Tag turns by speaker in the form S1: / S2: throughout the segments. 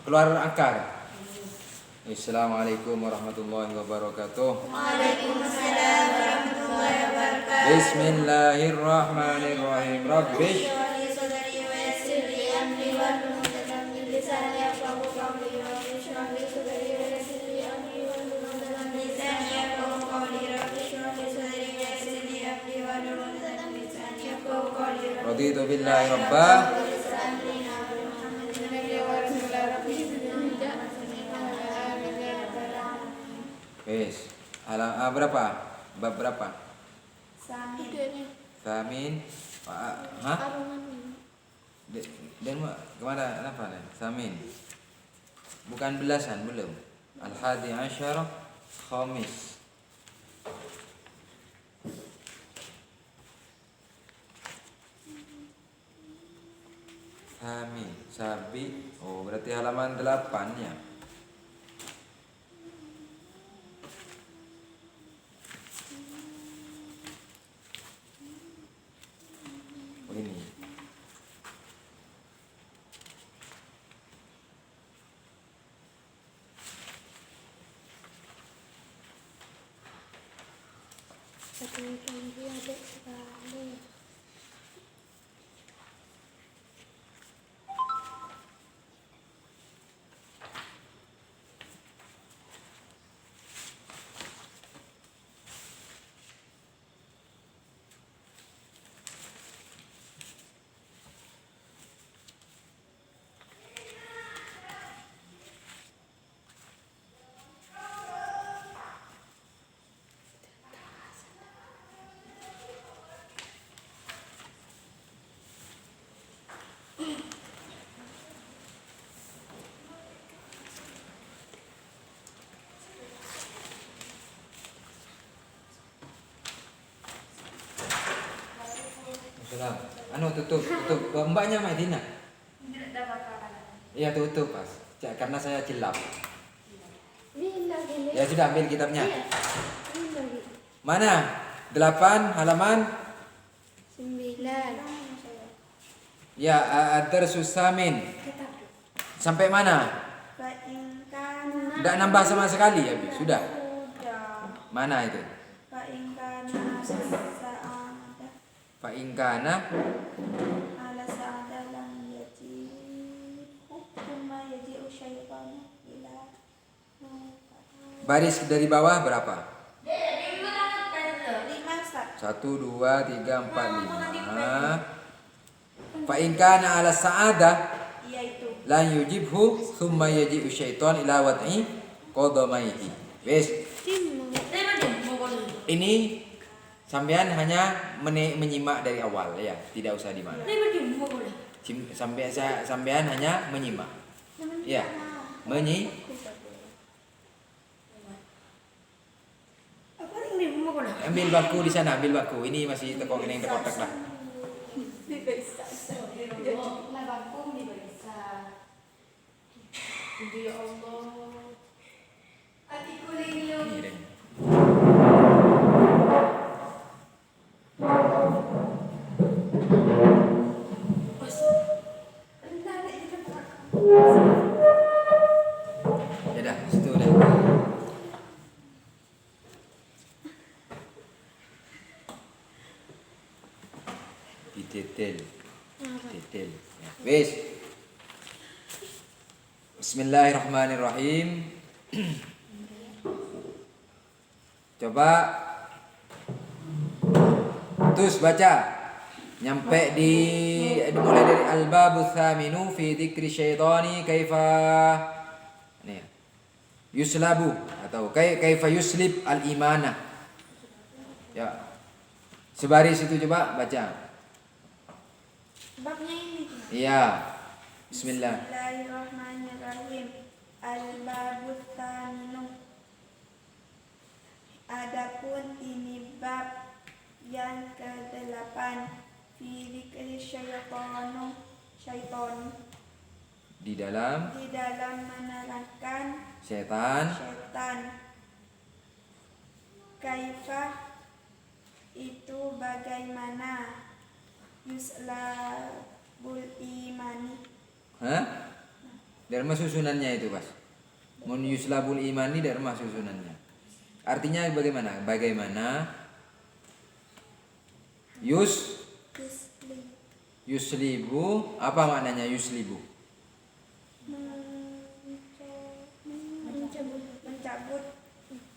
S1: keluar angka. Assalamualaikum warahmatullahi wabarakatuh.
S2: Waalaikumsalam warahmatullahi wabarakatuh.
S1: Bismillahirrahmanirrahim. Rabbish raditu billahi rabbah. Wes, berapa? Bab berapa? Samin. Hah? Dan kemana? Apa nih? Samin. Bukan belasan belum. Al-hadi asyara khamis. Samin, sabi. Oh, berarti halaman 8 ya. Ini tutup. Mbaknya Madinah. Iya, tutup, Mas. Karena saya cilap. Ya sudah, ambil kitabnya. Mana? 8 halaman
S2: 9.
S1: ya, ad-darsus samin. Sampai mana? Enggak nambah sama sekali ya, sudah. Mana itu? Fa in kana
S2: ala sa'ada lam yaji hukuma yaji syaitan ila
S1: baris dari bawah berapa?
S2: 5.
S1: 1 2 3 4 5. Fa in kana ala sa'ada
S2: yaitu
S1: lan yujibhu thumma yaji syaitan ila wad'i qadamaihi. Wes. Ini sampean hanya menyimak dari awal ya, tidak usah di mana. Sampean hanya menyimak. Ya, ambil baku di sana, ambil baku. Ini masih tekok ini tekotak lah.
S2: Ya Allah. Hatiku linglung.
S1: Ini deh. Ya dah, situ dah. Detail. Ya. Wes. Bismillahirrahmanirrahim. Coba terus baca nyampe mulai dari al-babu tsaminu fi dzikri syaitani kaifa nih yuslabu atau kaifa yuslib al-imana. Ya. Sebaris itu coba baca.
S2: Babnya ini.
S1: Iya. Bismillah.
S2: Bismillahirrahmanirrahim. Al-babut tsaminu. Adapun ini bab yang ke-8 fi dzikri syaitan
S1: Di dalam
S2: menerangkan
S1: setan.
S2: Kaifah itu bagaimana, yuslabul imani.
S1: Dari mana susunannya itu, Mas? Mun yuslabul imani dari mana susunannya? Artinya bagaimana? Bagaimana
S2: Yusli.
S1: yuslibu, apa maknanya yuslibu?
S2: Mencabut.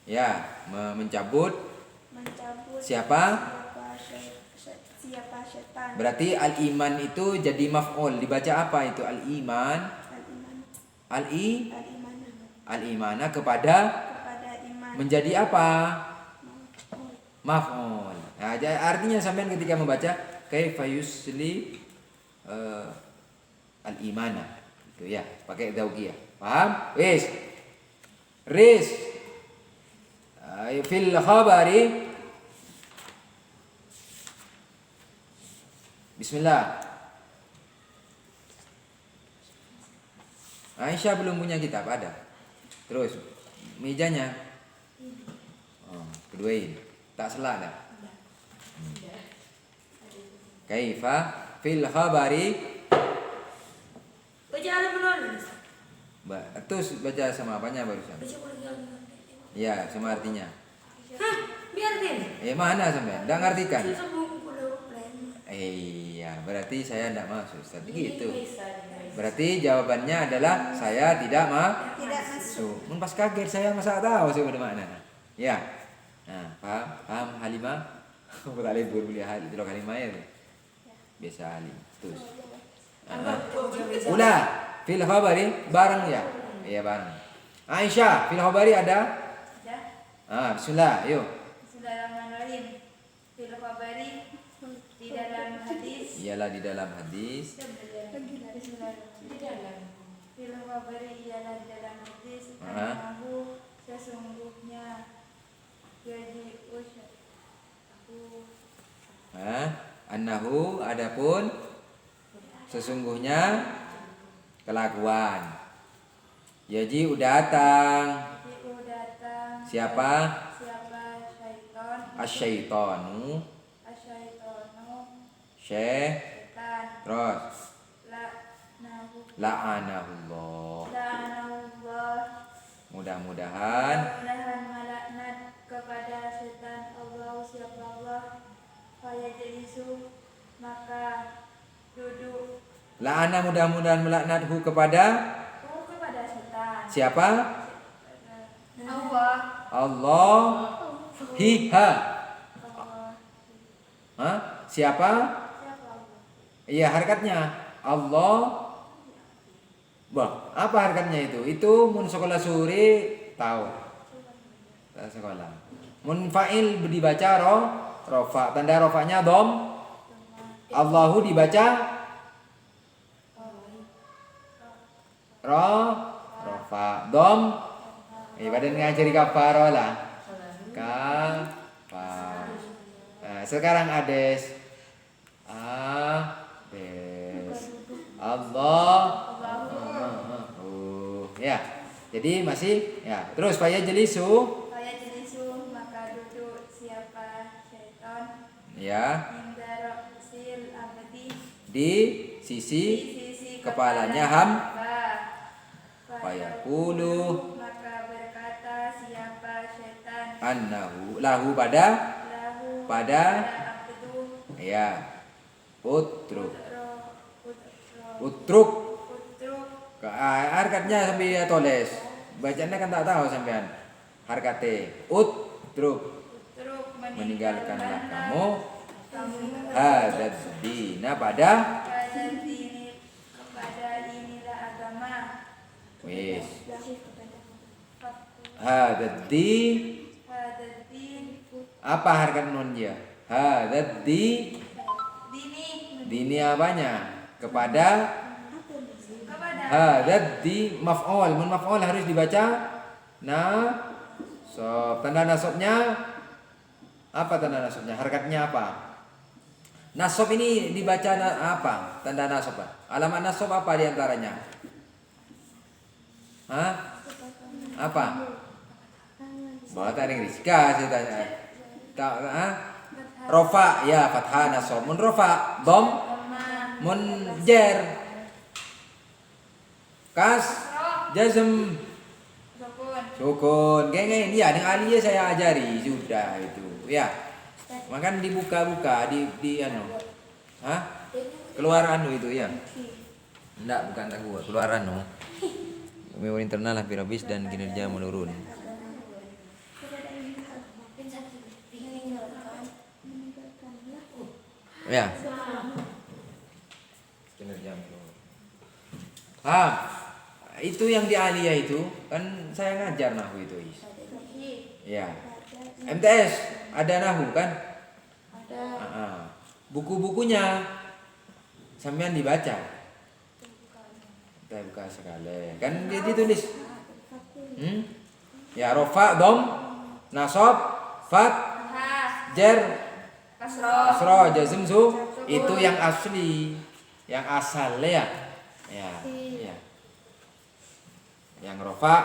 S1: Ya, mencabut
S2: Mencabut.
S1: siapa?
S2: Siapa setan.
S1: Berarti al-iman itu jadi maf'ul. Dibaca apa itu al-iman?
S2: Al-iman.
S1: Al-imana kepada
S2: Iman.
S1: menjadi apa? Maf'ul. Nah, artinya sampean ketika membaca kaifa yusli al-imana itu ya, pakai zaukiyah. Paham? Ris. Fil khabari. Bismillah. Aisyah belum punya kitab, ada. Terus mejanya. Oh, keduain. Tak salah dah. Kaifa fil khabari.
S3: Baca ada benar.
S1: Terus baca sama apanya barusan?
S3: Baca ulang.
S1: Ya, sama artinya.
S3: Hah, biar deh.
S1: Mana sampai? Enggak ngartikan?
S3: Iya.
S1: Iya, berarti saya enggak masuk, Ustaz. Gitu. Berarti jawabannya adalah saya tidak masuk. Mun pas kaget saya masa tahu sih udah mana. Ya. Nah, paham Halimah? Tak libur beli Halimah ya. Biasa Halim. Terus. Ulah fil khabari bareng ya. Iya bareng. Aisyah, fil khabari ada? Bismillah, yuk.
S4: Bismillahirrahmanirrahim. Fil khabari di dalam hadis.
S1: Ialah di dalam hadis.
S4: Di dalam. Fil khabari ialah di dalam hadis. Annahu sesungguhnya jadi
S1: Annahu adapun sesungguhnya kelakuan. Yaji datang. Siapa?
S4: Syaiton.
S1: Asyaitonu.
S4: Setan.
S1: Terus.
S4: La'anahullah.
S1: Mudah-mudahan
S4: melaknat kepada setan Allah siapa Allah. Fayajlisu maka duduk.
S1: La'ana mudah-mudahan melaknathu kepada
S4: setan.
S1: siapa?
S4: Allah.
S1: Hiha. Siapa? Iya, harkatnya Allah. Apa harkatnya itu? Itu mun sekolah suri tahu. Sekolah. Mun fa'il dibaca rofa. Tanda rofanya dom. Allahu dibaca rofa. Dom. Badan ngajari kafaro lah. Kafar. Nah, sekarang ades. Allah. Ya. Jadi masih ya. Terus fayajlisu
S4: Maka duduk siapa syaitan.
S1: Ya. Di sisi kepalanya fayaqulu
S4: maka berkata siapa syaitan
S1: annahu lahu pada ya utruk harkatnya sampai tulis bacanya kan tak tahu sampean harkate utruk meninggalkanlah kamu hadad dina pada
S4: kepada inilah agama.
S1: Wis. Hadaddi. Apa harkat nunnya? Hadaddi. Dini apanya? Kepada. Hadaddi maf'ul. Mun maf'ul harus dibaca nasob. Tanda nasobnya apa tanda nasobnya? Harkatnya apa? Nasob ini dibaca apa? Tanda nasob. Alamat nasob apa diantaranya? Apa? Bawa taring rizka saya tanya. Rofa ya fathah nasob. Mun rofa dom mun jer jazm,
S4: Sukun.
S1: sukun. Kayak ya dengan aliyah saya ajari sudah itu. Ya. Makan dibuka-buka di anu. Hah? Keluar anu itu ya. Enggak, bukan tak gua, keluar anu. Memori internal hampir habis dan kinerja menurun. Ya. Kinerja menurun. Itu yang di aliyah itu kan saya ngajar nahu itu, Is. Ya. MTS ada nahu kan?
S2: Ada.
S1: Buku-bukunya sampean dibaca. Kita buka sekali. Kan dia ditulis. Ya, rofa, dom, nasab, fat, jer, kasro, jazm, su. Itu yang asli, yang asal ya. Ya. Yang rofa,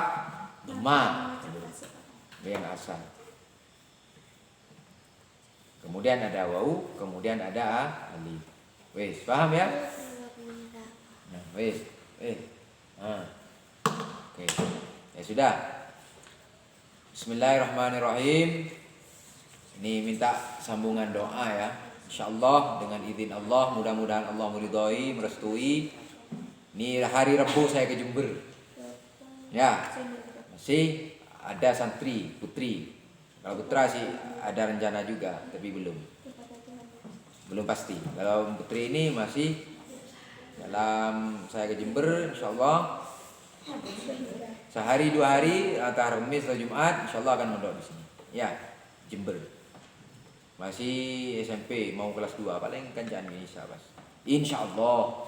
S1: doma, itu yang asal. Kemudian ada wau, kemudian ada alif. Wes, paham ya? Nah, wes. Oke. Ya sudah. Bismillahirrahmanirrahim. Ini minta sambungan doa ya. Insyaallah dengan izin Allah, mudah-mudahan Allah meridhai, merestui. Ini hari Rabu saya ke Jember. Ya. Masih ada santri, putri. Kalau putra sih ada rencana juga, tapi belum pasti. Kalau putri ini masih dalam saya ke Jember, insyaallah sehari 2 hari antara Kamis atau Jumat, insyaallah akan mondok di sini. Ya, Jember. Masih SMP, mau kelas 2, paling kanjaan Indonesia, Mas. Insyaallah.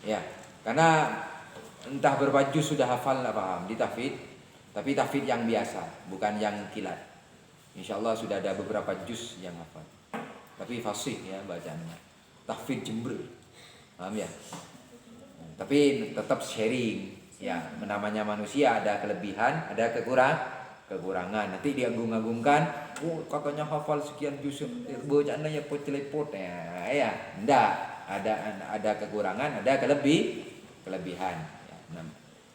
S1: Ya, karena entah berapa juz sudah hafal enggak paham di tahfidz. Tapi tahfidz yang biasa, bukan yang kilat. Insyaallah sudah ada beberapa juz yang hafal. Tapi fasih ya bacaannya. Tahfidz Jember. Paham ya? Tapi tetap sharing. Ya, namanya manusia ada kelebihan, ada kekurangan. Nanti diagung-agungkan, oh katanya hafal sekian juz, bacaannya ya pot ya. Enggak, ada kekurangan, ada kelebihan. Ya,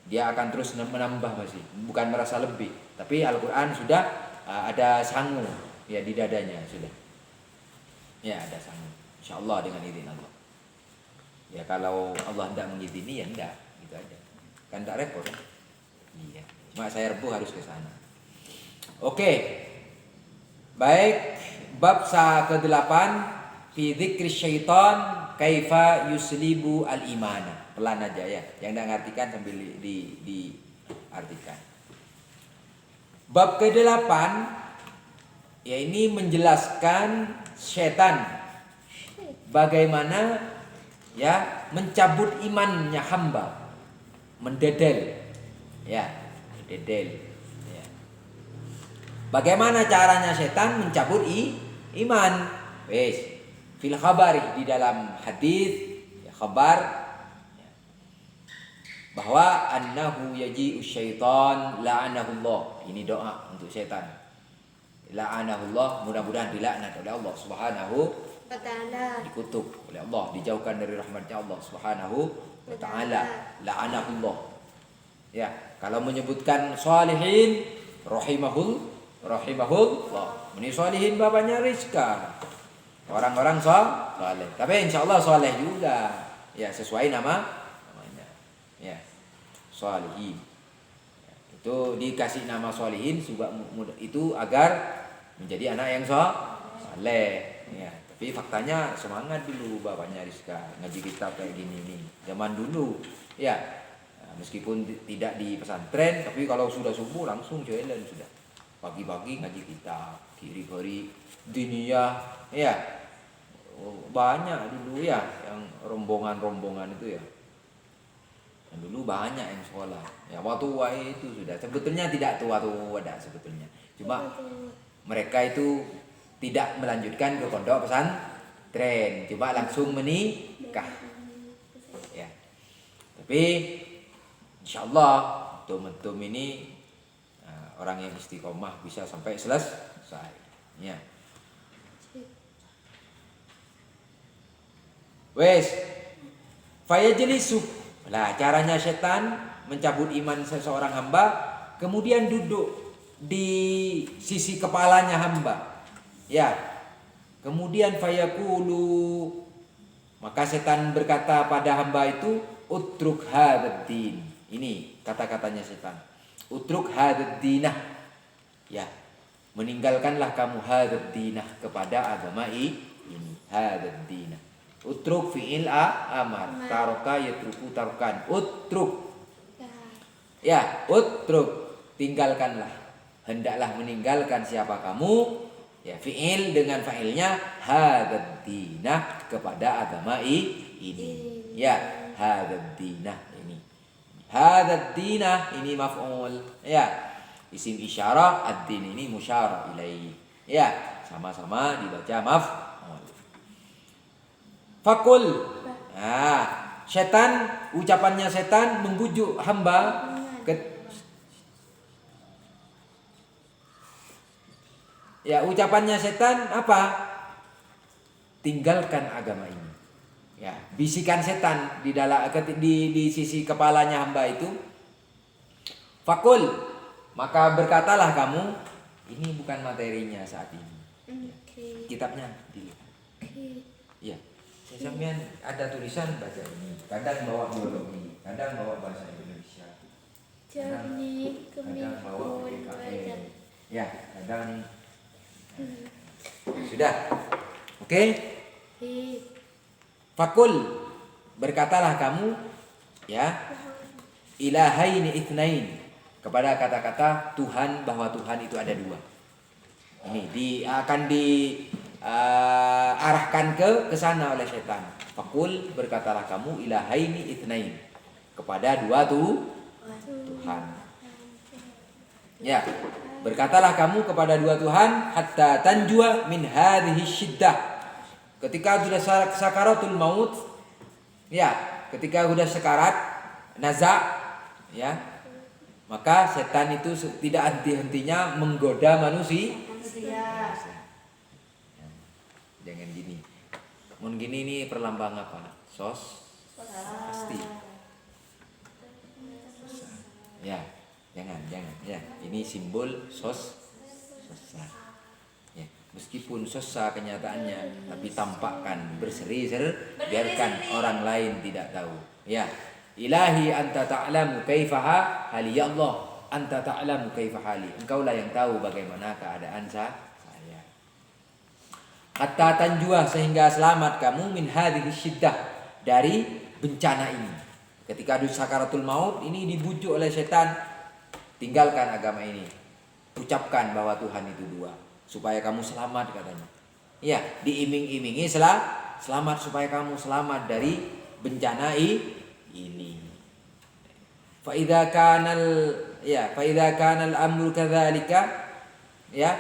S1: dia akan terus menambah masih, bukan merasa lebih, tapi Al-Quran sudah ada sangu ya di dadanya sudah, ya ada sangu, insyaallah dengan izin Allah. Ya kalau Allah tidak mengizini ya enggak, gitu aja, kan tak repot ya. Iya, cuma saya Rebu harus ke sana. Oke, baik, bab ke-8 fi dzikri syaitan kaifa yuslibu al-imana. Pelan aja ya, yang tidak ngartikan sambil diartikan. Bab ke-8 ya ini menjelaskan setan bagaimana ya mencabut imannya hamba, mendedel ya, mendedel ya. Bagaimana caranya setan mencabut iman? Wes, fil khabari, di dalam hadis ya, khabar bahwa annahu yaji'u syaitan la'anahullah. Ini doa untuk setan. La'anahullah, mudah-mudahan dilaknat oleh Allah Subhanahu wa ta'ala, dikutuk oleh Allah, dijauhkan dari rahmatnya Allah Subhanahu wa ta'ala. La'anahullah. Ya, kalau menyebutkan salihin rahimahullah. Ini salihin bapaknya Rizka. Orang-orang saleh. Tapi insyaallah saleh juga. Ya, sesuai namanya. Ya, sholihin. Itu dikasih nama sholihin juga itu agar menjadi anak yang saleh. Ya, tapi faktanya semangat dulu bapaknya Rizka ngaji kitab kayak gini nih. Zaman dulu, ya. Meskipun tidak di pesantren, tapi kalau sudah subuh langsung jalan sudah. Pagi-pagi ngaji kitab, kiri-kiri diniyah, ya. Banyak dulu ya yang rombongan-rombongan itu ya. Dan dulu banyak yang sekolah. Ya waktu tua itu sudah. Sebetulnya tidak tua-tua dah sebetulnya. Cuma mereka itu tidak melanjutkan ke pondok pesantren, cuma langsung menikah. Ya. Tapi insyaallah tum ini orang yang istiqomah bisa sampai selesai. Ya. Wes. Fayajlisu. Nah, caranya setan mencabut iman seseorang hamba, kemudian duduk di sisi kepalanya hamba. Ya. Kemudian fayaqulu, maka setan berkata pada hamba itu, utruk hadzal din. Ini kata-katanya setan. Utruk hadzal dinah. Ya. Meninggalkanlah kamu hadzal dinah, kepada agama ini. Hadzal dinah. Utruk fi'il amar. Taroka yatruku tarokan. Utruk. Ya, utruk. Tinggalkanlah. Hendaklah meninggalkan siapa kamu. Ya, fi'il dengan fa'ilnya hadzal dinah, kepada agama ini. Ya, hadzal dinah ini. Hadzal dinah ini maf'ul. Ya. Isim isyarah, ad-din ini musyarah ilaih. Ya, sama-sama dibaca maf'ul. Fakul. Nah, setan, ucapannya setan membujuk hamba ya, ucapannya setan apa? Tinggalkan agama ini. Ya, bisikan setan di sisi kepalanya hamba itu. Fakul, maka berkatalah kamu, ini bukan materinya saat ini. Kitabnya dilihat. Ya, saya sampean ada tulisan baca ini. Kadang bawa biologi, kadang bawa bahasa Indonesia. Kadang bawa PKN. Ya, kadang sudah. Oke? Fakul, berkatalah kamu, ya, ilahaini itsnain, kepada kata-kata Tuhan, bahwa Tuhan itu ada dua. Ini akan diarahkan ke sana oleh setan. Fakul, berkatalah kamu, ilahaini itsnain, kepada dua Tuhan. Ya, berkatalah kamu kepada dua Tuhan, hatta tanjua min hadhihi syiddah. Ketika sudah sakaratul maut, ya, ketika sudah sekarat naza, ya, maka setan itu tidak henti-hentinya menggoda manusia. Jangan gini. Mun gini ini perlambang apa? Pasti. Ya. Jangan. Ya, ini simbol sosa. Ya, meskipun sosa kenyataannya, tapi tampakkan berseri-seri, biarkan orang lain tidak tahu. Ya, ilahi anta ta'lamu kaifaha hali, ya Allah, anta ta'lamu kaifa hali. Engkaulah yang tahu bagaimana keadaan saya. Hatta tanjua, sehingga selamat kamu, min hadhihi syiddah, dari bencana ini. Ketika di sakaratul maut ini dibujuk oleh setan, tinggalkan agama ini. Ucapkan bahwa Tuhan itu dua, supaya kamu selamat, katanya. Ya, diiming-imingi selamat, supaya kamu selamat dari bencana ini. Fa idza kana al-amru kadzalika, ya,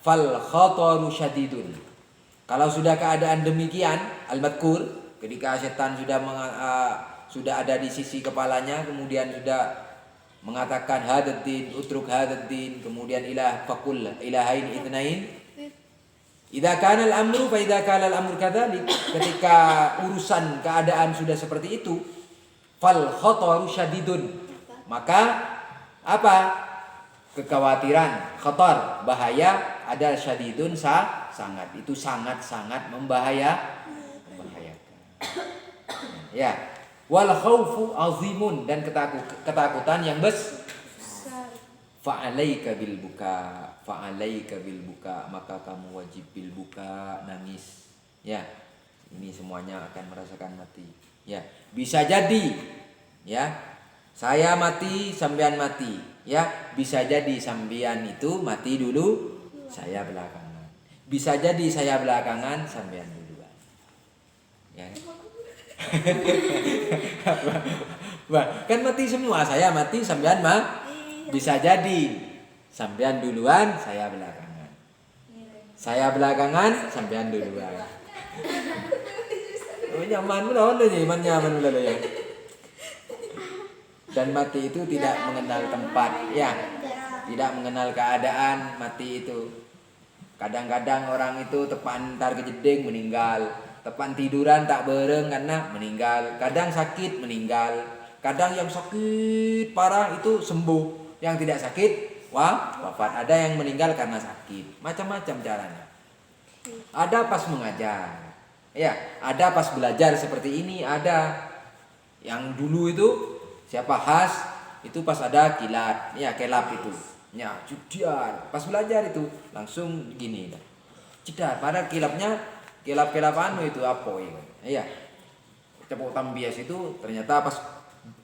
S1: fal khataru syadidun. Kalau sudah keadaan demikian, al-madkur, ketika setan sudah ada di sisi kepalanya, kemudian sudah mengatakan hadaddin, utruk hadaddin, kemudian fakul ilahain itsnain. Idza kana al-amru fa idza kana al-amru kadzalik, ketika urusan keadaan sudah seperti itu, fal khataru syadidun, maka apa? Kekhawatiran, khatar, bahaya, ada syadidun, sangat. Itu sangat-sangat membahayakan. Ya. Wal khaufu azimun, dan ketakutan yang besar. Fa'alaika bil buka, maka kamu wajib bil buka, nangis. Ya, ini semuanya akan merasakan mati. Ya, bisa jadi, ya, saya mati, sampean mati. Ya, bisa jadi sampean itu mati dulu, saya belakangan. Bisa jadi saya belakangan, sampean duluan. Ya. Kan mati semua, saya mati, sampean bisa jadi sampean duluan, saya belakangan. Saya belakangan, sampean duluan. Oh, nyaman ya. Dan mati itu tidak mengenal tempat, ya, tidak mengenal keadaan. Mati itu kadang-kadang orang itu tepan ntar kejeding meninggal. Tepan tiduran tak bereng karena meninggal. Kadang sakit meninggal. Kadang yang sakit parah itu sembuh. Yang tidak sakit wafat. Ada yang meninggal karena sakit. Macam-macam caranya. Ada pas mengajar. Ya, ada pas belajar seperti ini, ada yang dulu itu siapa Has itu pas ada kilat, ya kelap itu. Ya, jedar. Pas belajar itu langsung gini. Jedar, padahal kilap anu itu apa ya? Iya. Cepuk tambias itu ternyata pas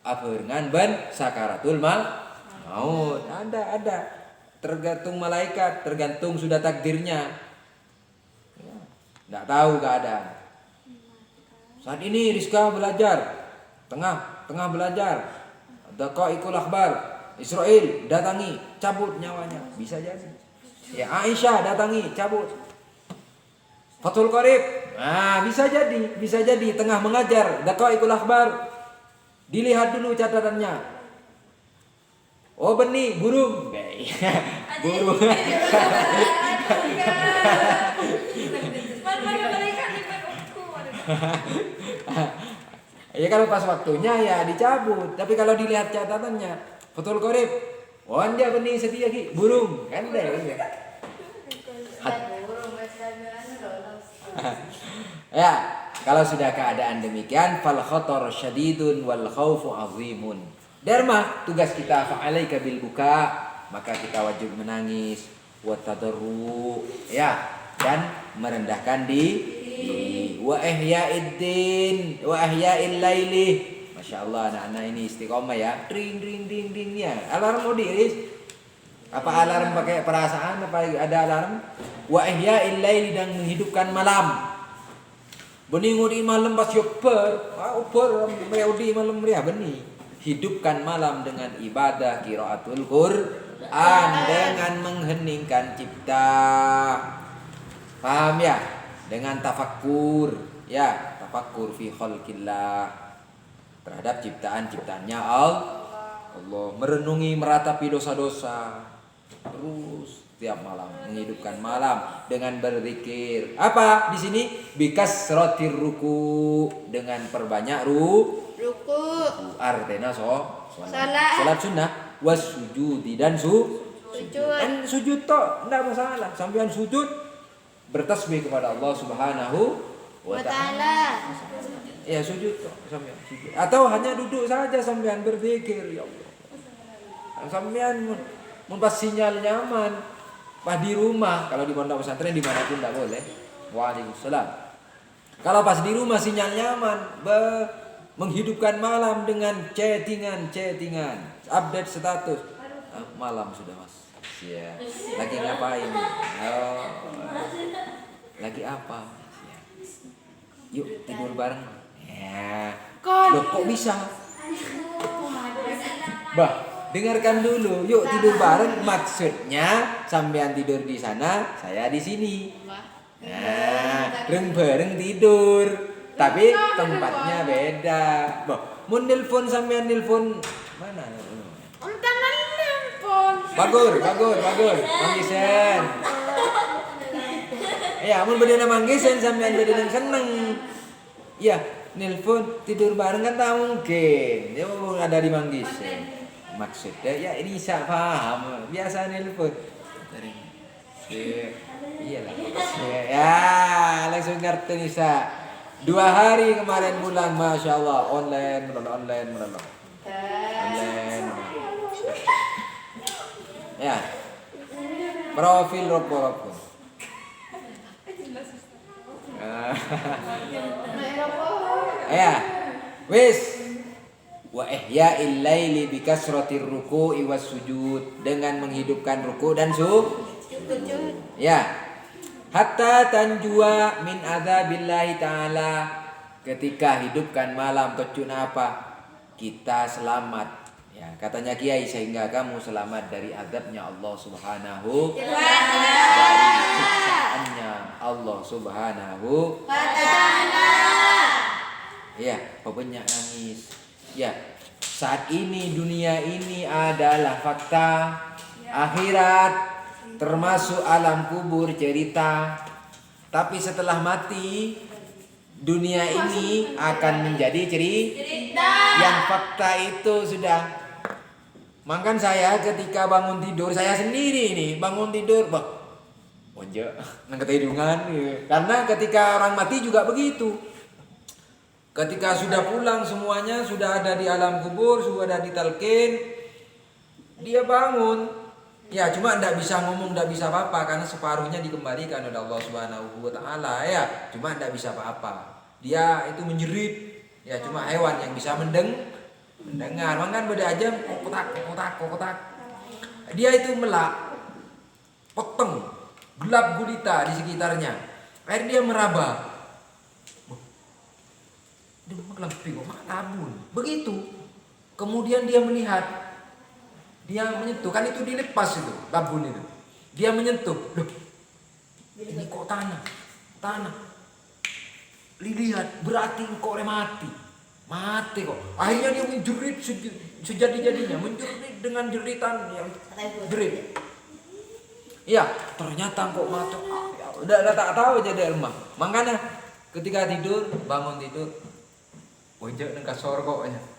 S1: aberengan ban sakaratul maut. Ada. Tergantung malaikat, tergantung sudah takdirnya. Nggak tahu keadaan. Saat ini Rizka belajar, tengah belajar. Daqaiqul akhbar, Israel datangi, cabut nyawanya, bisa jadi. Ya Aisyah datangi, cabut. Fathul Qarib, bisa jadi tengah mengajar Daqaiqul akhbar. Dilihat dulu catatannya. Oh benih, burung. Burung. Ya kalau pas waktunya ya dicabut. Tapi kalau dilihat catatannya, Fathul Qarib, oh anda benih setia ki, burung kan deh. Ya, kalau sudah keadaan demikian, fal khatar syadidun wal khaufu azimun. Dharma, tugas kita fa'alaika bil buka, maka kita wajib menangis, wa tadarru, ya, dan merendahkan diri. Wa ihya'id-din, wa ihya'il laili. Masya Allah, anak-anak ini istiqomah ya. Ding ya. Alarm mau diiris. Apa alarm pakai perasaan? Apa ada alarm? Wa ihya'il laili, dan menghidupkan malam. Bening malam pas yoper, oper meudi malam ria benih. Hidupkan malam dengan ibadah qiraatul Quran, dengan mengheningkan cipta. Paham ya? Dengan tafakkur, ya, tafakkur fi khalqillah, terhadap ciptaan-ciptaannya Allah, merenungi, meratapi dosa-dosa. Terus tiap malam menghidupkan malam dengan berzikir. Apa di sini? Bikasratir ruku, dengan perbanyak ruku. Artinya salat sunnah, wasujudi, dan sujud. Dan sujud toh enggak masalah. Sampean sujud bertasbih kepada Allah Subhanahu wa taala. Ya sujud toh sampean sujud. Atau hanya duduk saja sampean berzikir, ya Allah. Sampean mun pas sinyal nyaman, pas di rumah, kalau di pondok pesantren dimanapun tidak boleh. Waalaikumsalam. Kalau pas di rumah sinyal nyaman, menghidupkan malam dengan chattingan, update status. Malam sudah mas. Ya. Lagi ngapain? Oh, lagi apa? Ya. Yuk tidur bareng. Ya. Loh kok bisa? Bah, dengarkan dulu. Yuk tidur bareng. Maksudnya sampean tidur di sana, saya di sini. Nah, bareng tidur. Tapi tempatnya beda. Bah, mun nelpon sampean nelpon mana? Bagus. Manggisen. Ya, mun bedena manggisen sampean bedena seneng. Ya, nelpon tidur bareng kan tak mungkin. Dia mau ada di manggisen. Maksudnya ya ini bisa paham. Biasa nelpon. Iyalah. Ya, langsung ngerti Nisa. 2 hari kemarin bulan, masya Allah, online. Ya, profil rokok. Ya, wis. Wa ihya'il laili bi kasratir ruku'i was sujud, dengan menghidupkan ruku dan sujud. Ya. Hatta tanjua min adzabillahi ta'ala, ketika hidupkan malam tujuan apa? Kita selamat. Ya, katanya Kiai, sehingga kamu selamat dari azabnya Allah Subhanahu wa taala, dari siksaannya Allah Subhanahu wa taala. Ya, pokoknya nangis. Ya, saat ini dunia ini adalah fakta, akhirat termasuk alam kubur cerita. Tapi setelah mati dunia ini akan menjadi
S3: Cerita.
S1: yang fakta itu sudah. Makan saya ketika bangun tidur, saya sendiri nih bangun tidur, bonjok, ngangkat hidungan. Karena ketika orang mati juga begitu. Ketika sudah pulang semuanya, sudah ada di alam kubur, sudah ada di talqin, dia bangun. Ya cuma tidak bisa ngomong, tidak bisa apa-apa karena separuhnya dikembalikan oleh Allah Subhanahu wa taala ya. Cuma tidak bisa apa-apa. Dia itu menjerit. Ya cuma hewan yang bisa mendengar. Makan beda aja kotak. Dia itu melak, potong, gelap gulita di sekitarnya. Akhirnya dia meraba. Dia lebih tabun. Begitu. Kemudian dia melihat. Dia menyentuh, kan itu dilepas itu, babun itu. Dia menyentuh, loh, ini kok tanah. Lihat, berarti engkau mati kok. Akhirnya dia menjerit sejadi-jadinya, menjerit dengan jeritan yang jerit. Iya, ternyata engkau mati. Udah tak tahu jadi rumah. Makanya ketika tidur, bangun tidur, wajah nengka sorgoknya.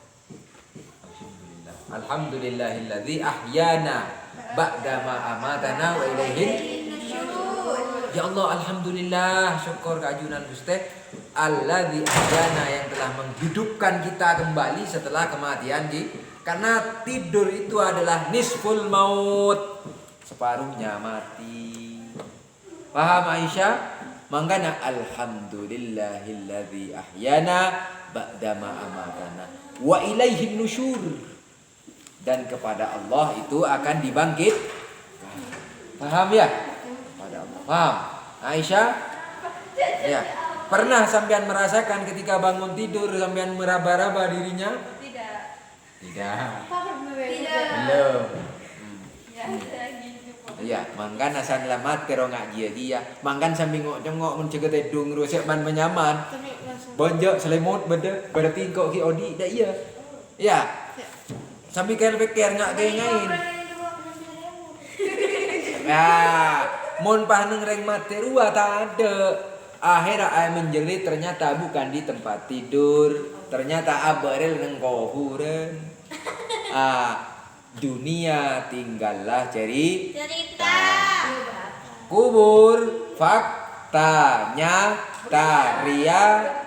S1: Alhamdulillahilladzi ahyana ba'dama amatana wa ilaihin nusyur. Ya Allah, alhamdulillah, syukur keajunan Gusti alladzi ahyana yang telah menghidupkan kita kembali setelah kematian karena tidur itu adalah nisful maut, separuhnya mati. Paham Aisyah? Makanya alhamdulillahilladzi ahyana ba'dama amatana wa ilaihin nusyur. Dan kepada Allah itu akan dibangkit. Paham ya? Kepada Allah. Paham? Aisyah? Ya. Pernah sampean merasakan ketika bangun tidur sampean meraba-raba dirinya? Tidak. Belum. Ya, mangkan asan lamat kero ngak dia. Mangkan sambil ngok-ngok mencegah tedung rusak man menyaman. Bonjok selimut beda berarti kok ki odi dak iya. Ya. Sambil pikir ngak kengain. Ya, mon paneng reng mati rua tak ada. Akhirnya ay menjerit ternyata bukan di tempat tidur, ternyata abarel neng kohuren. Dunia tinggallah cerita. Kubur fakta nyata realitas.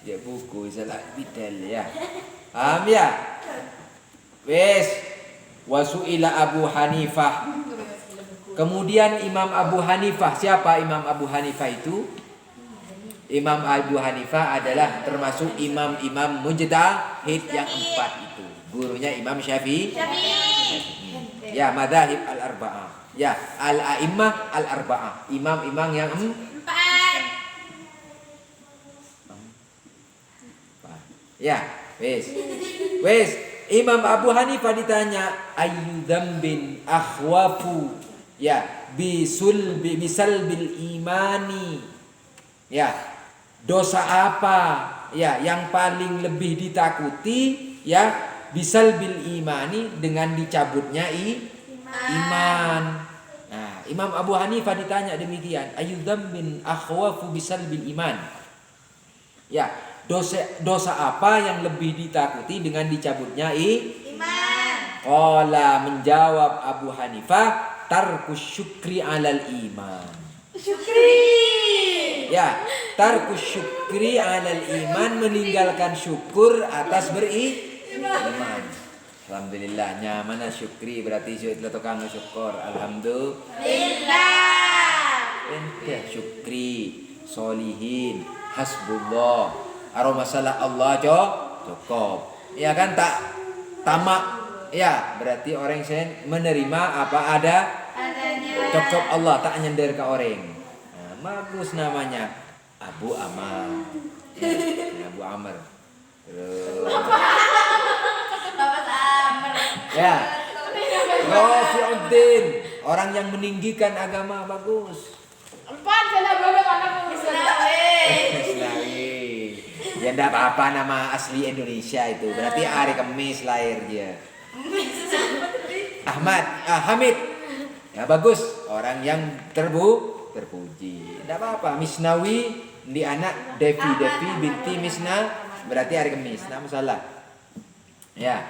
S1: Ya buku salah bidal ya. Paham ya? Wes wasuila Abu Hanifah. Kemudian Imam Abu Hanifah. Siapa Imam Abu Hanifah itu? Imam Abu Hanifah adalah termasuk imam-imam mujtahid yang 4 itu. Gurunya Imam Syafi'i. Ya, madzhab al-arba'ah. Ya, al-a'immah al-arba'ah. Imam-imam yang 4. Ya, wes. Imam Abu Hanifah ditanya, ayyu dzambin akhwafu ya bisal bil imani. Ya, dosa apa ya yang paling lebih ditakuti ya bisal bil imani dengan dicabutnya iman. Nah, Imam Abu Hanifah ditanya demikian, ayyu dzambin akhwafu bisal bil iman. Ya, dosa apa yang lebih ditakuti dengan dicabutnya iman? Qala menjawab Abu Hanifah, tarkus syukri alal iman.
S3: Syukri.
S1: Ya, tarkus syukri alal iman, meninggalkan syukur atas beriman. Alhamdulillah, nyamana syukri berarti sudah tukang syukur. Alhamdulillah. Ente syukri, solihin, hasbullah. Masalah Allah cukup. Ya kan tak tamak. Ya, berarti orang yang menerima apa adanya. Cukup Allah, tak nyender ke orang. Nah, bagus namanya Abu Amr. Ya, Abu Amr. Terus ya. Rafi'uddin, orang yang meninggikan agama, bagus.
S3: 4 salah bodoh anak
S1: Islami. Ya enggak apa-apa, nama asli Indonesia itu. Berarti hari Kamis lahir dia. Ahmad, Hamid. Ya bagus, orang yang terpuji. Tidak apa-apa. Misnawi di anak Devi binti Misna berarti hari Kamis. Tidak masalah. Ya.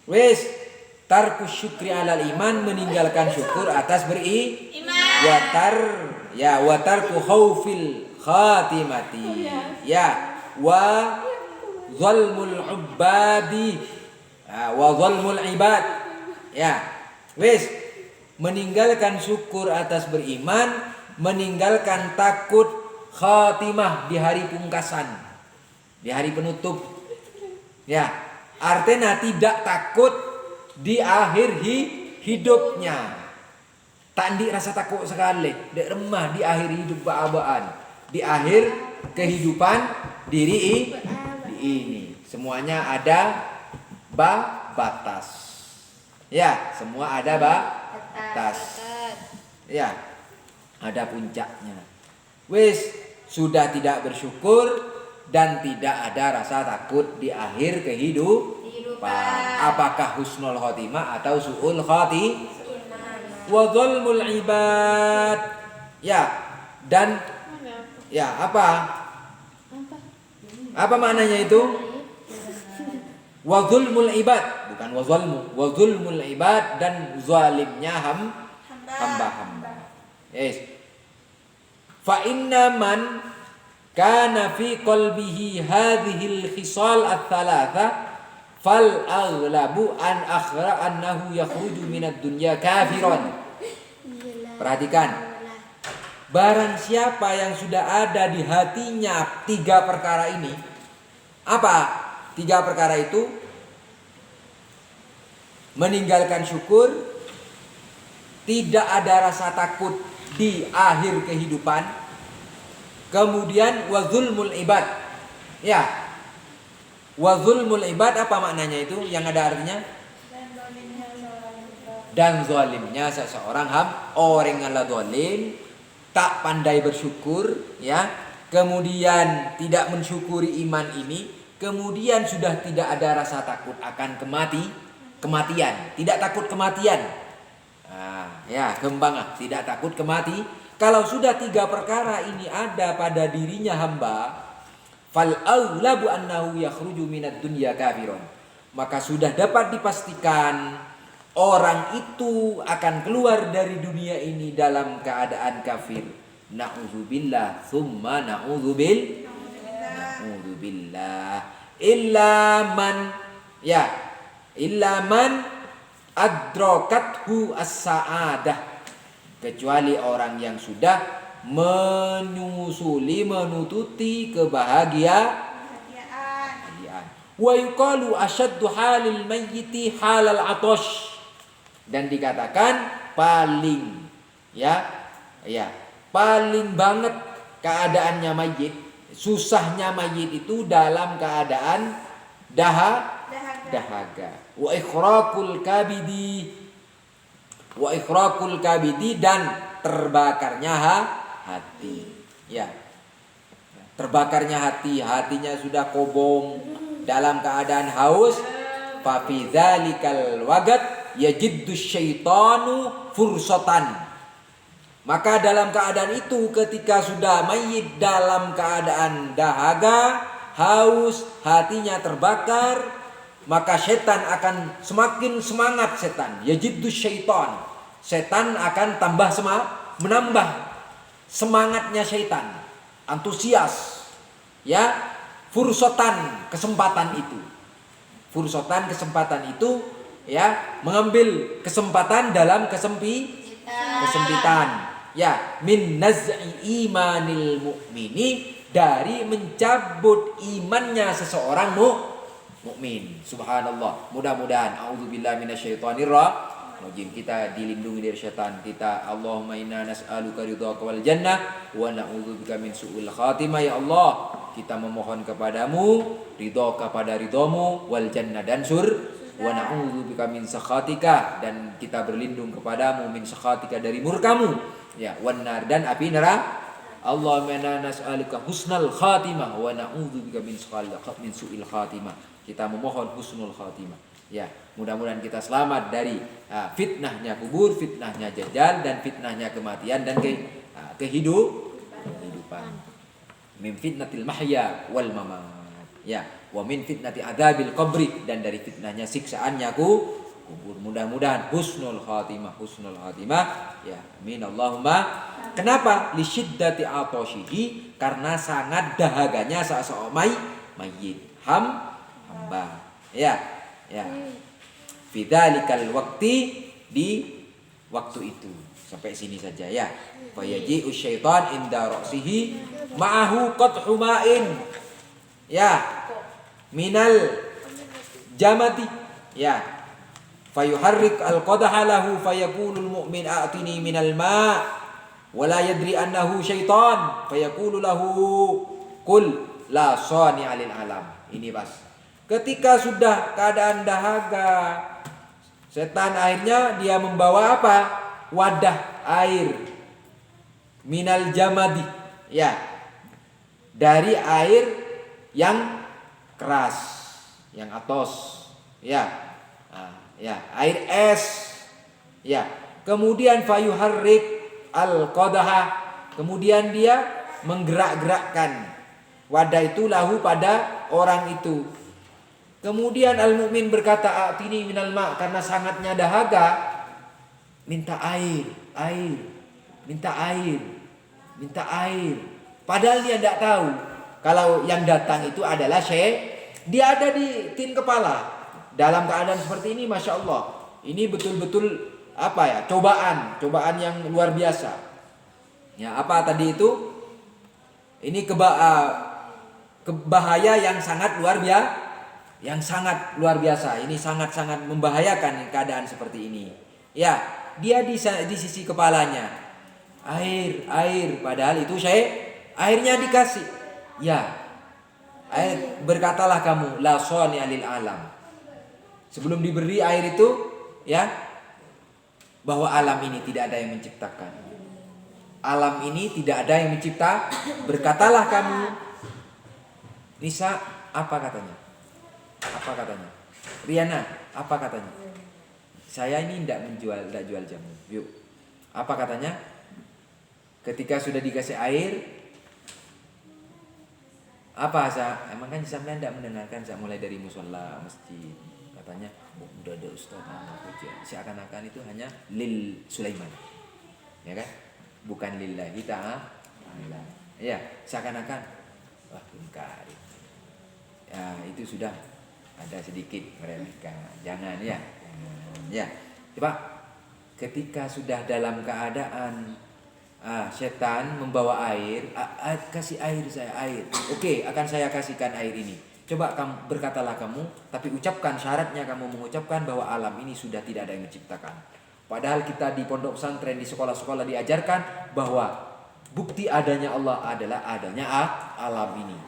S1: Wis tarku syukri alal iman, meninggalkan syukur atas
S3: Iman.
S1: Watarku khaufil khatimati. Ya. Wa zalmul ubadi. Wa zalmul ibad. Ya. Wis meninggalkan syukur atas beriman, meninggalkan takut khatimah di hari pungkasan, di hari penutup. Ya, artinya tidak takut di akhir hidupnya. Tandi rasa takut sekali, dek remah di akhir hidup baabaan, di akhir kehidupan diri ini. Semuanya ada batas. Ya, semua ada batas. Ya, ada puncaknya. Wis, sudah tidak bersyukur dan tidak ada rasa takut di akhir kehidupan. Apakah husnul khotimah atau su'ul khotimah? Wa dzulmul ibad. Ya, dan ya apa? Apa maknanya itu? Wa dzulmul ibad, bukan wa dzulmu. Wa dzulmul ibad, dan zalimnya hamba-hamba. Yes. Fa inna man kana fi qalbihi hadhil khisal ats-tsalatsa fal aghlabu an akhra annahu yakhruju minad dunya kafiran. Perhatikan. Barang siapa yang sudah ada di hatinya 3 perkara ini. Apa 3 perkara itu? Meninggalkan syukur, tidak ada rasa takut di akhir kehidupan, kemudian wa zulmul ibad. Ya, wa zulmul ibad apa maknanya itu? Yang ada artinya? Dan zalimnya seseorang orang yang zalim, tak pandai bersyukur, ya. Kemudian tidak mensyukuri iman ini, kemudian sudah tidak ada rasa takut akan kematian, tidak takut kematian. Ya, kembang tidak takut kemati. Kalau sudah 3 perkara ini ada pada dirinya hamba, fal aulabu annahu yakhruju minad dunya kafiron, maka sudah dapat dipastikan orang itu akan keluar dari dunia ini dalam keadaan kafir. Na'udzubillah, tsumma na'udzubillah. Illa man adrakathu as-sa'adah, kecuali orang yang sudah menututi kebahagiaan. Wa yuqalu asyaddu halil mayyiti halal atash, dan dikatakan paling paling banget keadaannya mayit, susahnya mayit itu dalam keadaan dahaga. Wa ikhraqul kabidi, dan terbakarnya hati. Ya. Terbakarnya hatinya sudah kobong dalam keadaan haus. Fa fi dzalikal waqt yajiddu syaitanu fursatan. Maka dalam keadaan itu, ketika sudah mayit dalam keadaan dahaga, haus, hatinya terbakar, maka setan akan semakin semangat. Yajiddu syaitan, setan akan menambah semangatnya setan, antusias. Ya, fursatan, kesempatan itu, ya, mengambil kesempatan dalam kesempitan. Ya, min naz'i imanil mu'mini, dari mencabut imannya seseorang mukmin. Subhanallah. Mudah-mudahan auzubillahi minasyaitonir rajim, kita dilindungi dari syaitan. Kita Allahumma inna nas'aluka ridhaka wal jannah wa na'udzubika min su'il khatimah. Ya Allah, kita memohon kepadamu ridho kepada ridhomu, wal jannah, dan wa na'udzubika min sakhatika, dan kita berlindung kepadamu min sakhatika, dari murkamu. Ya, wan nar, dan api neraka. Allahumma inna nas'aluka husnal khatimah wa na'udzubika min su'il khatimah. Kita memohon husnul khatimah. Ya, mudah-mudahan kita selamat dari fitnahnya kubur, fitnahnya dajjal, dan fitnahnya kematian dan kehidupan. Min fitnatil mahya wal mamat. Ya, wa min fitnati adzabil qabri, dan dari fitnahnya siksaannya kubur. Mudah-mudahan husnul khatimah. Ya, amin Allahumma. Kenapa? Li syiddati atashihi, karena sangat dahaganya seseorang mayyit hamba. Ya. Fidzalikal waqti, di waktu itu. Sampai sini saja ya. Fayaji'u syaitan inda ra'sihi ma'ahu qat'u ma'in. Ya. Minal jamati. Ya. Fayuharrik al-qadaha lahu fayaqulul mu'min a'tini minal ma' wala yadri annahu syaitan fayaqulu lahu qul la sani'a lil alam. Ini pas. Ketika sudah keadaan dahaga, setan akhirnya dia membawa apa? Wadah air minal jamadi, ya, dari air yang keras, yang atos, ya, air es, ya. Kemudian fayuharrik al-qadaha, kemudian dia menggerak-gerakkan wadah itu lahu pada orang itu. Kemudian al-mu'min berkata, "A'tini minal ma'," karena sangatnya dahaga, minta air. Padahal dia tidak tahu kalau yang datang itu adalah syekh. Dia ada di tin kepala. Dalam keadaan seperti ini, masya Allah, ini betul-betul cobaan yang luar biasa. Ya, apa tadi itu? Ini bahaya yang sangat luar biasa. Ini sangat-sangat membahayakan keadaan seperti ini. Ya, dia di sisi kepalanya. Air, padahal itu airnya dikasih. Ya. Berkatalah kamu la sani'a lil alam. Sebelum diberi air itu, ya, bahwa alam ini tidak ada yang menciptakan. Alam ini tidak ada yang mencipta. Berkatalah kamu. Nisa, apa katanya? Riana, apa katanya? Saya ini tidak jual jamu. Yuk. Apa katanya? Ketika sudah dikasih air, apa saya? Emang kan sampean tidak mendengarkan saya mulai dari musola masjid. Katanya, udah ada ustaz anak ujian. Seakan-akan itu hanya lil Sulaiman. Ya kan? Bukan lillahi ta'ala. Ya, seakan-akan wah, ingkar. Ya, itu sudah ada sedikit meremehkan. Jangan ya. Ya. Coba ketika sudah dalam keadaan setan membawa air, kasih air saya air. Oke, akan saya kasihkan air ini. Coba berkatalah kamu, tapi ucapkan syaratnya, kamu mengucapkan bahwa alam ini sudah tidak ada yang menciptakan. Padahal kita di pondok pesantren, di sekolah-sekolah diajarkan bahwa bukti adanya Allah adalah adanya alam ini.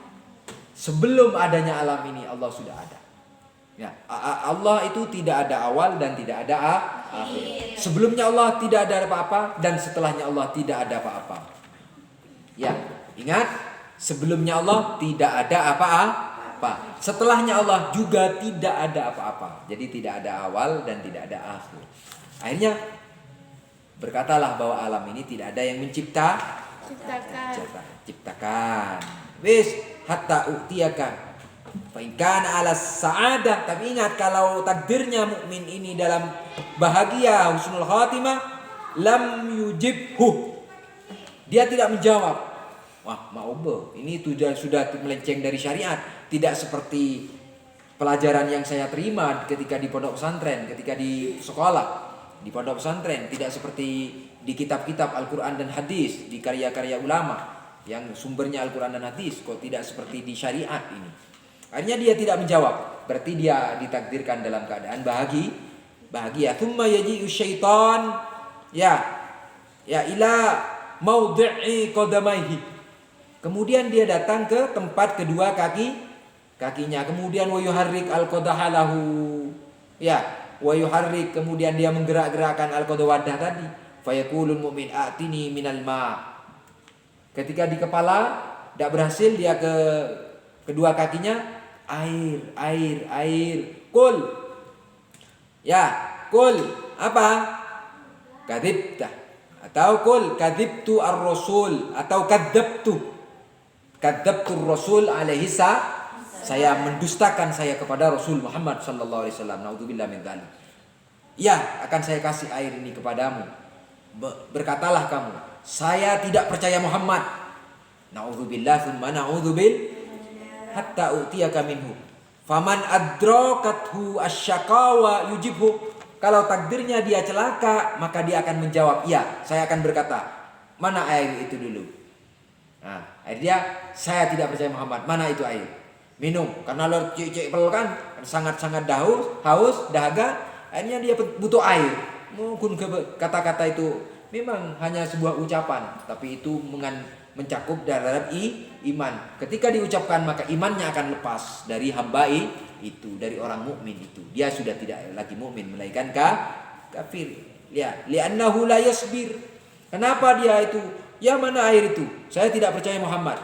S1: Sebelum adanya alam ini Allah sudah ada. Ya, Allah itu tidak ada awal dan tidak ada akhir. Sebelumnya Allah tidak ada apa-apa dan setelahnya Allah tidak ada apa-apa. Ya, ingat, sebelumnya Allah tidak ada apa-apa. Setelahnya Allah juga tidak ada apa-apa. Jadi tidak ada awal dan tidak ada akhir. Akhirnya berkatalah bahwa alam ini tidak ada yang ciptakan. Wis hatta u'tiyaka fa in kana ala sa'adah. Tapi ingat, kalau takdirnya mukmin ini dalam bahagia husnul khatimah, lam yujibhu, dia tidak menjawab. Wah, ma'ubah, ini sudah melenceng dari syariat. Tidak seperti pelajaran yang saya terima ketika di pondok pesantren, ketika di sekolah di pondok pesantren. Tidak seperti di kitab-kitab Al-Quran dan hadis, di karya-karya ulama yang sumbernya Al-Quran dan hadis. Kok tidak seperti di syariat ini? Akhirnya dia tidak menjawab. Berarti dia ditakdirkan dalam keadaan bahagia. Thumma yaji'u syaitan ya ila maudhi'i qadamaihi. Kemudian dia datang ke tempat kedua kakinya. Kemudian wa yuharrik al-qadaha lahu. Ya, wa yuharrik, kemudian dia menggerak-gerakkan al-qadawadah tadi. Fayaqulul mu'min a'tini minal ma'. Ketika di kepala tidak berhasil, dia ke kedua kakinya, air. Qul, Ya, kul apa? Kadzibta. Atau kul kadzibtu ar-rasul atau kadzabtu. Kadzabtu ar-rasul alaihi saya mendustakan saya kepada Rasul Muhammad sallallahu alaihi wasallam. Naudzubillah min dzalik. Ya, akan saya kasih air ini kepadamu. Berkatalah kamu, saya tidak percaya Muhammad. Naudzubillah tsumma naudzubil hatta utiyaka minhu. Faman adrakathu asyaqawa yujibhu. Kalau takdirnya dia celaka, maka dia akan menjawab, iya, saya akan berkata, mana air itu dulu? Nah, air dia, saya tidak percaya Muhammad, mana itu air? Minum, karena lo cek kan, sangat-sangat haus, dahaga, akhirnya dia butuh air. Mungkin kata-kata itu memang hanya sebuah ucapan, tapi itu mencakup dalam iman. Ketika diucapkan maka imannya akan lepas dari hamba itu, dari orang mukmin itu. Dia sudah tidak lagi mukmin melainkan kafir. Li'annahu la yasbir. Kenapa dia itu? Ya, mana air itu? Saya tidak percaya Muhammad.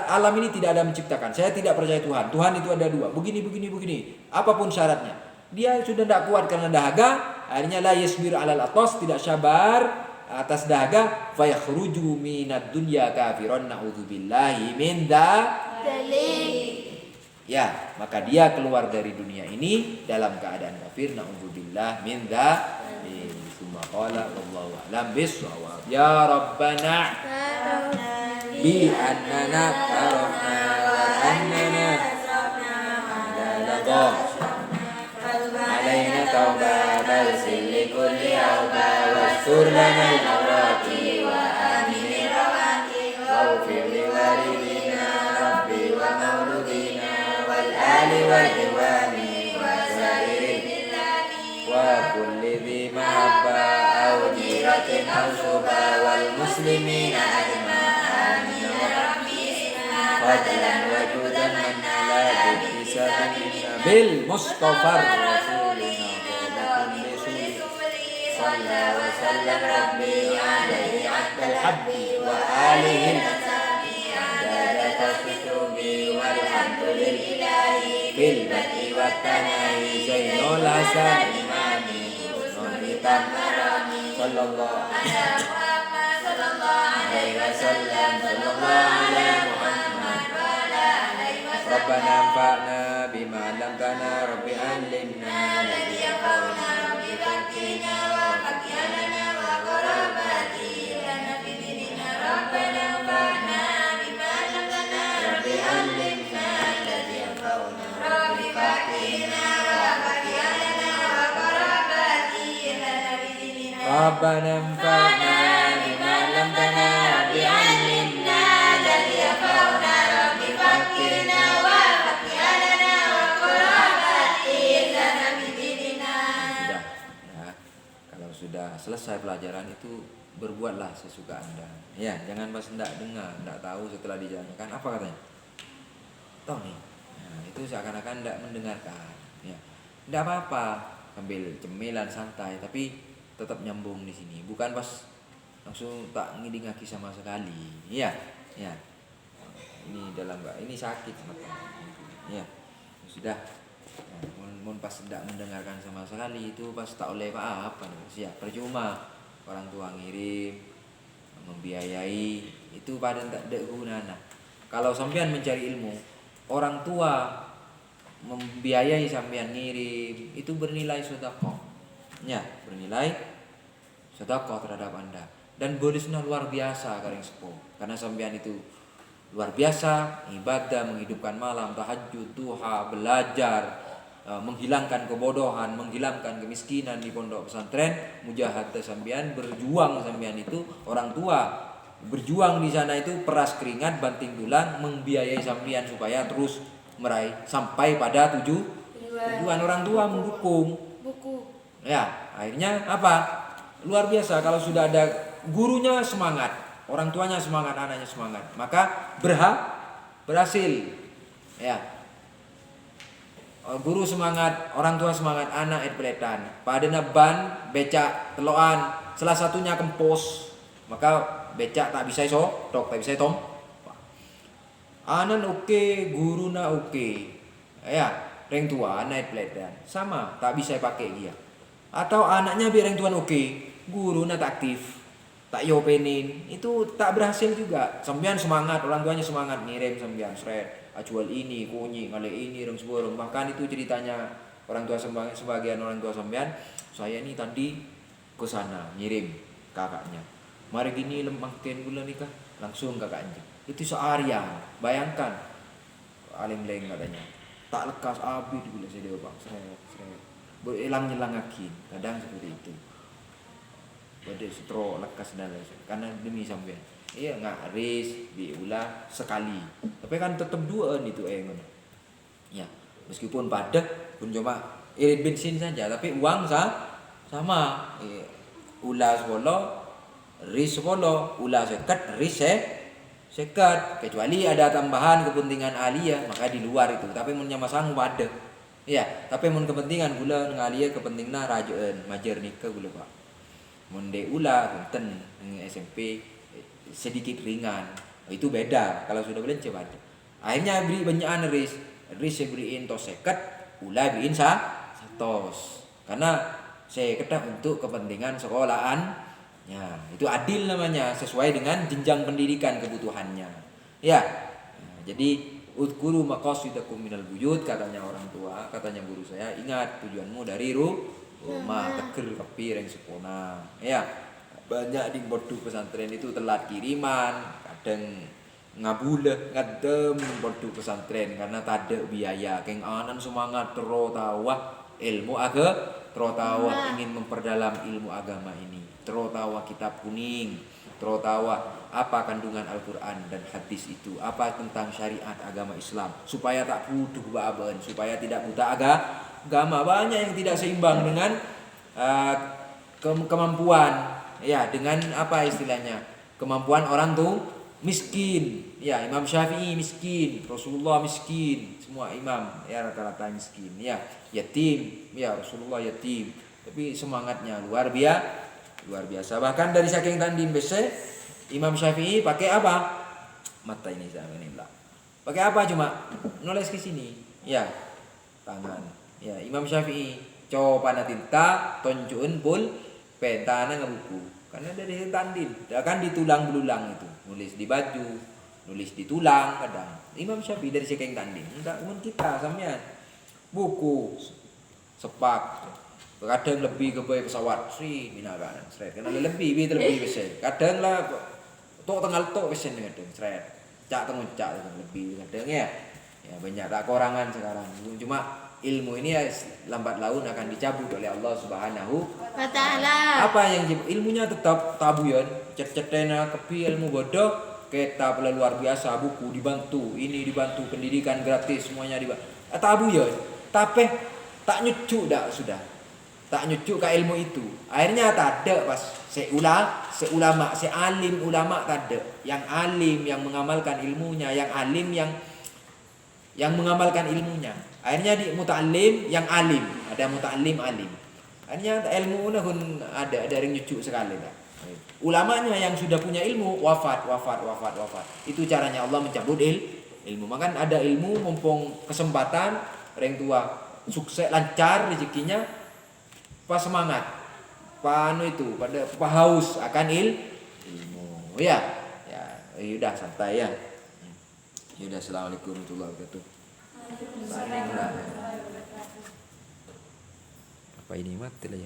S1: Alam ini tidak ada menciptakan. Saya tidak percaya Tuhan. Tuhan itu ada dua. Begini. Apapun syaratnya. Dia sudah tidak kuat karena dahaga. Akhirnya la yasbir alal atas, tidak sabar atas dahaga. Fayakhruju minad dunya kafiron na'udzubillahi min dzalik. Ya, maka dia keluar dari dunia ini dalam keadaan kafir. Na'udzubillah min dzalik. Tsumma qala wallahu a'lam bis-shawab. Ya Rabbana bi annana karafna wa annana la alaina tauba balsil li kulli awba wastur lana al-awrati wa amin rawati wa ufir li waridina rabbi wa mauludina wal ali wal iwani wa sairin wa kulli dhi mahabba aw jiratin aw suba wal muslimina ajma'in ya rabbi fadlan wa judan manna la bisa bil mustafa rasulina wa kulli suli salla wa sallam rabbi alaihi abdal habbi wa alihi nasabi adada tasbitubi walhamdulillahi fil bati wa tanahi zainul hasan imami husnul hitam marami sallallahu alaihi wasallam sallallahu ala Muhammad wa ala alihi wasallam Rabbana anfa'na bima 'allamtana rabbi 'allimna alladhi yanfa'una rabbi fakina wa fakina wa qarabati lana fi dinina Rabbana anfa'na bima 'allamtana rabbi 'allimna alladhi yanfa'una rabbi fakina wa fakina wa qarabati lana fi dinina Rabbana anfa'na bima 'allamtana rabbi 'allimna alladhi yanfa'una rabbi fakina sudah selesai pelajaran itu berbuatlah sesuka Anda. Ya, jangan pas enggak dengar, enggak tahu setelah dijalankan apa katanya. Tahu nih. Nah, itu seakan-akan enggak mendengarkan. Ya. Enggak apa-apa, ambil cemilan santai tapi tetap nyambung di sini. Bukan pas langsung tak ngidingaki sama sekali. Iya. Ya. Ini dalam enggak, ini sakit mata. Ya. Sudah. Mun pas tidak mendengarkan sama sekali itu pas tak oleh apa siap percuma orang tua ngirim membiayai itu pada tak ada gunanya. Kalau sampean mencari ilmu orang tua membiayai sampean ngirim itu bernilai sedekah ya, bernilai sedekah terhadap Anda dan bonusnya luar biasa kareng sepuh karena sampean itu luar biasa ibadah, menghidupkan malam, tahajud, duha, belajar, menghilangkan kebodohan, menghilangkan kemiskinan di pondok pesantren, mujahadah sampean, berjuang sampean itu, orang tua berjuang di sana itu peras keringat, banting tulang, membiayai sampean supaya terus meraih sampai pada tujuan. Orang tua mendukung. Ya, akhirnya apa? Luar biasa kalau sudah ada gurunya semangat, orang tuanya semangat, anaknya semangat, maka berhasil. Ya. Guru semangat, orang tua semangat, anak peletan. Padana ban, becak, teloan, salah satunya kempos. Maka becak tak bisa tok, tak bisa tom. Anan oke, guruna oke. Ya, orang tua naik peladan sama tak bisa pakai dia. Atau anaknya biar orang tua oke, guru tak aktif, tak yopenin, itu tak berhasil juga. Sambian semangat, orang tuanya semangat ngirim sambian seret, acual ini, kunyi, ngale ini, orang seborong. Bahkan itu ceritanya orang tua sebagian orang tua sambian, saya ini tadi ke sana ngirim kakaknya. Mari gini lemakin bulan nikah, langsung kakaknya. Itu seharian, bayangkan. Alim-leng katanya. Tak lekas abis gula saya dia bang, seret. Berelang-elang akin, kadang seperti itu. Pada setro lekas dan lain karena demi sampean. Iya nggak ris diulah sekali. Tapi kan tetap dua itu ngono. Ya, meskipun padat pun cuma irit bensin saja, tapi uang sama. Ulah 10, ris 10, ulah sekat, ris sekat. Kecuali ada tambahan kepentingan aliyah, maka di luar itu. Tapi mun nyamasang padat. Ya, tapi mun kepentingan gula ngaliyah kepentingna rajaan majer nikah gula Pak. Monde ula punten SMP sedikit ringan. Itu beda kalau sudah belanja pada. Akhirnya beri banyakan ris saya beriin tos seket, ula beriin satos. Karena saya kedah untuk kepentingan sekolahan. Ya, itu adil namanya sesuai dengan jenjang pendidikan kebutuhannya. Ya. Nah, jadi udkuru maqasidakum minal buyut katanya orang tua, katanya guru saya, ingat tujuanmu dari rumah teker kepi reng sepona. Ya, banyak di bodoh pesantren itu telat kiriman, kadang ngabuleh ngadem bodoh pesantren karena tak ada biaya. Keng anan semangat terotawa ilmu terotawa ingin memperdalam ilmu agama ini. Terotawa kitab kuning, terotawa apa kandungan Al-Quran dan hadis itu, apa tentang syariat agama Islam, supaya tak puduh baaban, supaya tidak buta agama. Banyak yang tidak seimbang dengan kemampuan, ya, dengan apa istilahnya, kemampuan orang tuh miskin. Ya, Imam Syafi'i miskin, Rasulullah miskin, semua imam ya rata-rata miskin. Ya, yatim, ya Rasulullah yatim, tapi semangatnya luar biasa. Bahkan dari saking tanding bese Imam Syafi'i pakai apa? Mata ini sama ini lah. Pakai apa cuma nulis ke sini. Ya, tangan. Ya, Imam Syafi'i coba tinta tonjun pul pentana ngebuku. Karena dari tanding, kan ditulang belulang itu. Nulis di baju, nulis di tulang kadang. Imam Syafi'i dari saking tanding. Enggak umum kita sampean. Buku sepak kadang lebih ke pesawat sih minakan seret karena lebih besar kadang lah tok tengah tok besar kadang seret cak lebih kadang ya banyak tak korangan sekarang. Cuma ilmu ini ya lambat laun akan dicabut oleh Allah Subhanahu
S2: wa ta'ala.
S1: Apa yang ilmunya tetap tabuyan cet-cetena kepi ilmu bodoh kitab luar biasa, buku dibantu, ini dibantu, pendidikan gratis semuanya dibantu. Tabuyan tapi tak nyucuk dah sudah. Tak nyucuk ke ilmu itu. Akhirnya tak ada pas seulama, sealim ulama tak ada. Yang alim yang mengamalkan ilmunya, yang alim yang mengamalkan ilmunya. Akhirnya di muta'allim yang alim, ada muta'allim alim. Akhirnya ilmu pun ada yang nyucuk sekali tak. Ulamanya yang sudah punya ilmu wafat. Itu caranya Allah mencabut ilmu. Maka ada ilmu mumpung kesempatan orang tua sukses lancar rezekinya. Pas semangat, panu itu pada haus akan ilmu. Ya, udah santai ya. Udah, assalamualaikum warahmatullahi wabarakatuh. Apa ini mati lah ya?